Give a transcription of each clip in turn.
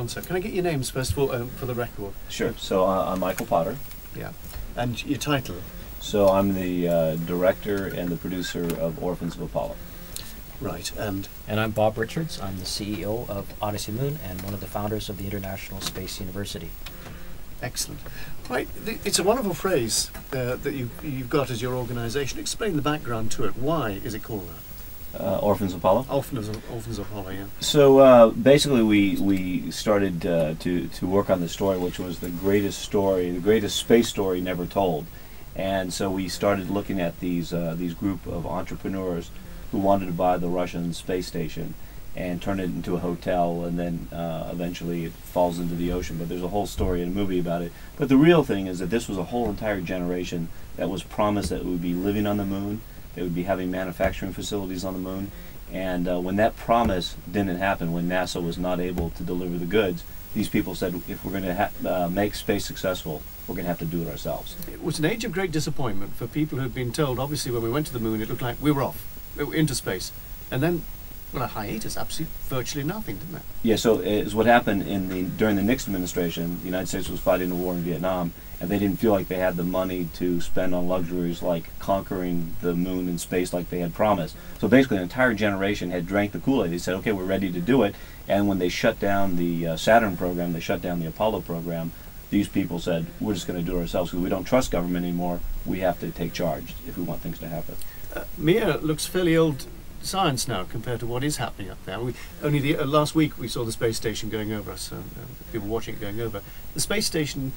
concept. Can I get your names first of all for the record? Sure. So I'm Michael Potter. Yeah. And your title? So I'm the director and the producer of Orphans of Apollo. Right. And I'm Bob Richards. I'm the CEO of Odyssey Moon and one of the founders of the International Space University. Excellent. Right. It's a wonderful phrase that you've got as your organisation. Explain the background to it. Why is it called that? Orphans of Apollo? Orphans of Apollo, yeah. So basically we started to work on the story, which was the greatest space story never told. And so we started looking at these group of entrepreneurs who wanted to buy the Russian space station and turn it into a hotel, and then eventually it falls into the ocean. But there's a whole story in a movie about it. But the real thing is that this was a whole entire generation that was promised that it would be living on the moon. They would be having manufacturing facilities on the moon, and when that promise didn't happen, when NASA was not able to deliver the goods, these people said, if we're going to make space successful, we're going to have to do it ourselves. It was an age of great disappointment for people who had been told, obviously when we went to the moon, it looked like we were off, into space, and then, well, a hiatus, absolutely virtually nothing, didn't it? Yeah, so it's what happened during the Nixon administration. The United States was fighting a war in Vietnam, and they didn't feel like they had the money to spend on luxuries like conquering the moon and space like they had promised. So basically an entire generation had drank the Kool-Aid. They said, okay, we're ready to do it. And when they shut down the Saturn program, they shut down the Apollo program, these people said, we're just going to do it ourselves because we don't trust government anymore. We have to take charge if we want things to happen. Mir looks fairly old science now compared to what is happening up there. Only last week we saw the space station going over us, people watching it going over. The space station,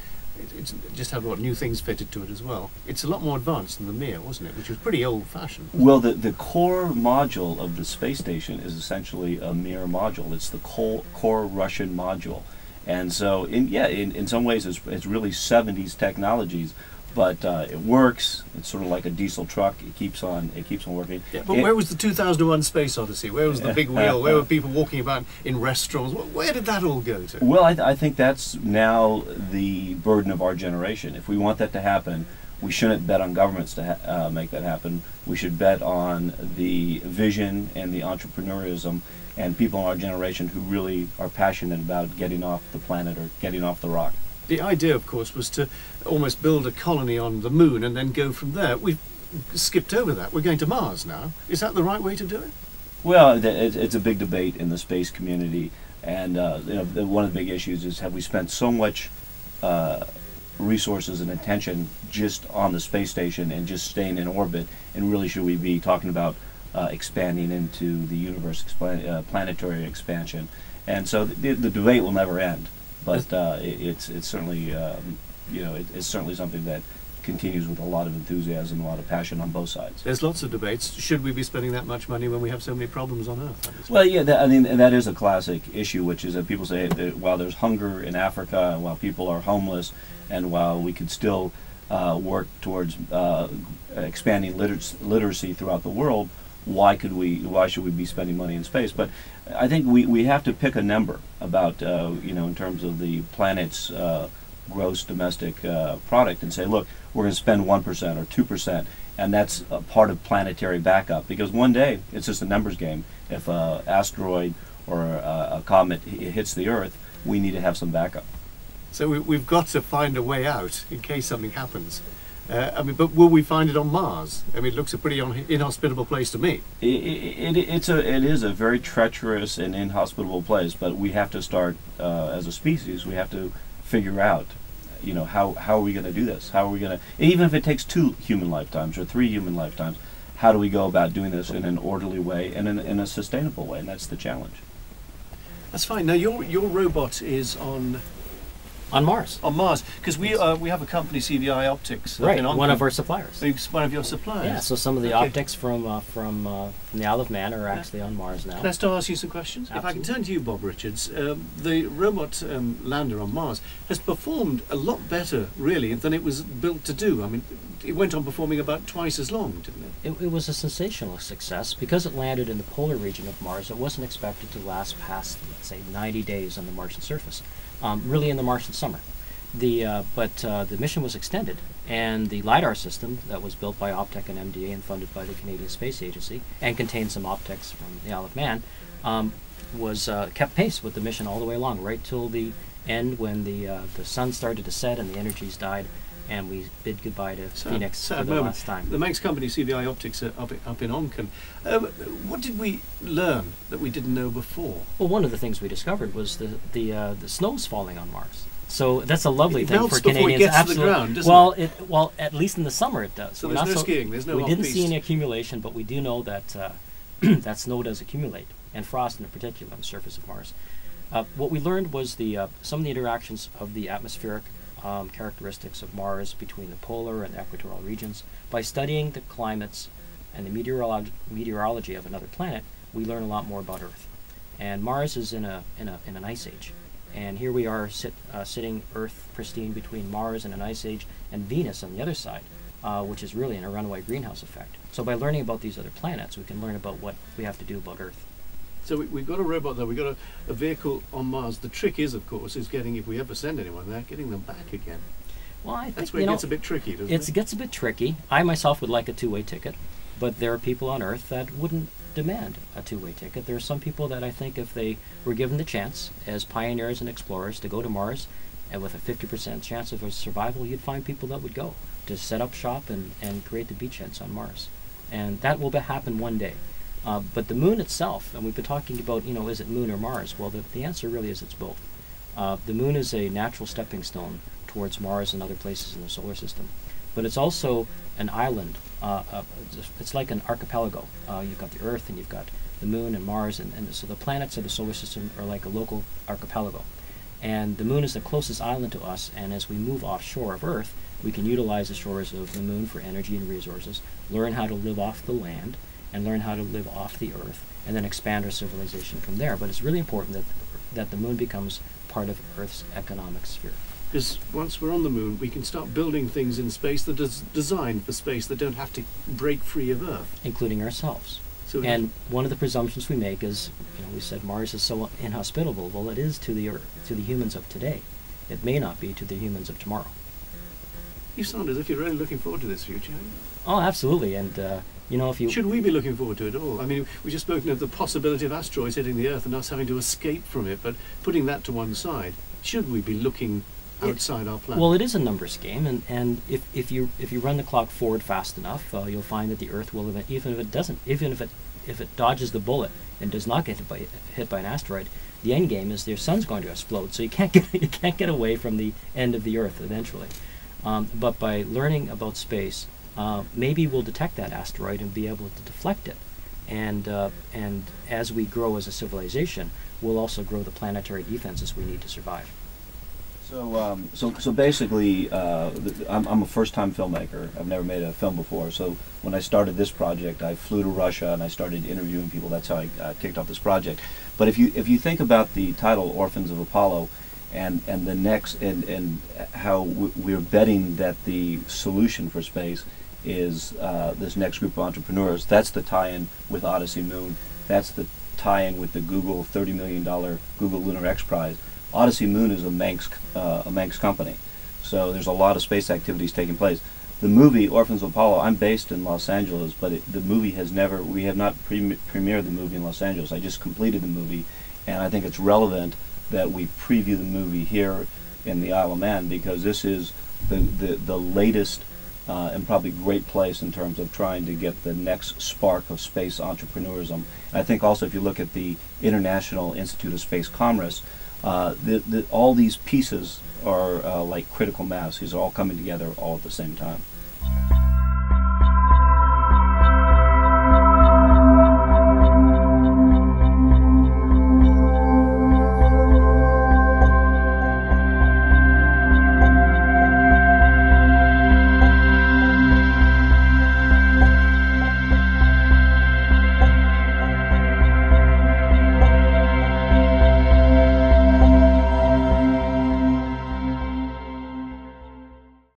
it's just had new things fitted to it as well. It's a lot more advanced than the Mir, wasn't it? Which was pretty old-fashioned. Well, the core module of the space station is essentially a Mir module. It's the core Russian module, and so in some ways it's really 70s technologies. But it works. It's sort of like a diesel truck. It keeps on working. Yeah, but where was the 2001 Space Odyssey? Where was the big wheel? Where were people walking about in restaurants? Where did that all go to? Well, I think that's now the burden of our generation. If we want that to happen, we shouldn't bet on governments to make that happen. We should bet on the vision and the entrepreneurism and people in our generation who really are passionate about getting off the planet or getting off the rock. The idea, of course, was to almost build a colony on the moon and then go from there. We've skipped over that. We're going to Mars now. Is that the right way to do it? Well, it's a big debate in the space community, and one of the big issues is, have we spent so much resources and attention just on the space station and just staying in orbit, and really should we be talking about expanding into the universe, planetary expansion? And so the debate will never end. But it's certainly it's certainly something that continues with a lot of enthusiasm, a lot of passion on both sides. There's lots of debates. Should we be spending that much money when we have so many problems on Earth? Well, yeah, that is a classic issue, which is that people say that while there's hunger in Africa, and while people are homeless, and while we could still work towards expanding literacy throughout the world, why should we be spending money in space? But I think we have to pick a number about in terms of the planet's gross domestic product, and say, look, we're going to spend 1% or 2%, and that's a part of planetary backup, because one day it's just a numbers game. If an asteroid or a comet hits the Earth, we need to have some backup. So we've got to find a way out in case something happens. But will we find it on Mars? It looks a pretty inhospitable place to me. It is a very treacherous and inhospitable place, but we have to start, as a species, we have to figure out, how are we going to do this? How are we going to, even if it takes 2 human lifetimes or 3 human lifetimes, how do we go about doing this in an orderly way and in a sustainable way? And that's the challenge. That's fine. Now your robot is on Mars. On Mars, because we have a company, CVI Optics. Right, one of our suppliers. One of your suppliers. Yeah, so some of the optics from the Isle of Man are actually on Mars now. Can I start asking you some questions? Absolutely. If I can turn to you, Bob Richards, the robot lander on Mars has performed a lot better, really, than it was built to do. It went on performing about twice as long, didn't it? It was a sensational success. Because it landed in the polar region of Mars, it wasn't expected to last past, let's say, 90 days on the Martian surface. Really in the Martian summer. But the mission was extended, and the LiDAR system that was built by Optech and MDA and funded by the Canadian Space Agency, and contained some optics from the Isle of Man, kept pace with the mission all the way along, right till the end when the sun started to set and the energies died, and we bid goodbye to Phoenix for the last time. The Manx company, CBI Optics, up in Onken. What did we learn that we didn't know before? Well, one of the things we discovered was the snow's falling on Mars. So that's a lovely it thing melts for Canadians. Before it gets Absolutely. To the ground, doesn't it? Well, at least in the summer it does. So there's no skiing. There's no. We didn't see off-piste. any accumulation, but we do know that that snow does accumulate, and frost in particular on the surface of Mars. What we learned was some of the interactions of the atmospheric characteristics of Mars between the polar and the equatorial regions. By studying the climates and the meteorology of another planet, we learn a lot more about Earth. And Mars is in an ice age. And here we are sitting Earth pristine between Mars and an ice age, and Venus on the other side, which is really in a runaway greenhouse effect. So by learning about these other planets, we can learn about what we have to do about Earth. So we've got a robot there, we've got a vehicle on Mars. The trick is, of course, getting, if we ever send anyone there, getting them back again. Well, I think, that's where it gets a bit tricky, doesn't it? It gets a bit tricky. I myself would like a two-way ticket, but there are people on Earth that wouldn't demand a two-way ticket. There are some people that I think if they were given the chance as pioneers and explorers to go to Mars, and with a 50% chance of survival, you'd find people that would go to set up shop and create the beachheads on Mars. And that will happen one day. But the moon itself, and we've been talking about, is it moon or Mars? Well, the answer really is it's both. The moon is a natural stepping stone towards Mars and other places in the solar system. But it's also an island. It's like an archipelago. You've got the Earth and you've got the moon and Mars, and so the planets of the solar system are like a local archipelago. And the moon is the closest island to us, and as we move offshore of Earth, we can utilize the shores of the moon for energy and resources, learn how to live off the land, and learn how to live off the Earth, and then expand our civilization from there. But it's really important that the moon becomes part of Earth's economic sphere. Because once we're on the moon, we can start building things in space that are designed for space that don't have to break free of Earth. Including ourselves. So and one of the presumptions we make is, we said Mars is so inhospitable. Well, it is to the Earth, to the humans of today. It may not be to the humans of tomorrow. You sound as if you're really looking forward to this future. Oh, absolutely. And, if you... Should we be looking forward to it all? I mean, we've just spoken of the possibility of asteroids hitting the Earth and us having to escape from it, but putting that to one side, should we be looking outside our planet? Well, it is a numbers game, and if you run the clock forward fast enough, you'll find that the Earth will, even if it dodges the bullet and does not get hit by an asteroid, the end game is their sun's going to explode. So you can't get away from the end of the Earth eventually. But by learning about space, maybe we'll detect that asteroid and be able to deflect it. And as we grow as a civilization, we'll also grow the planetary defenses we need to survive. So basically, I'm a first-time filmmaker. I've never made a film before. So when I started this project, I flew to Russia and I started interviewing people. That's how I kicked off this project. But if you think about the title "Orphans of Apollo," and the next and how we're betting that the solution for space is this next group of entrepreneurs. That's the tie-in with Odyssey Moon. That's the tie-in with the Google $30 million Google Lunar X Prize. Odyssey Moon is a Manx company, so there's a lot of space activities taking place. The movie Orphans of Apollo, I'm based in Los Angeles, but the movie we have not premiered the movie in Los Angeles. I just completed the movie, and I think it's relevant that we preview the movie here in the Isle of Man, because this is the latest and probably great place in terms of trying to get the next spark of space entrepreneurism. And I think also if you look at the International Institute of Space Commerce, all these pieces are like critical mass. These are all coming together all at the same time.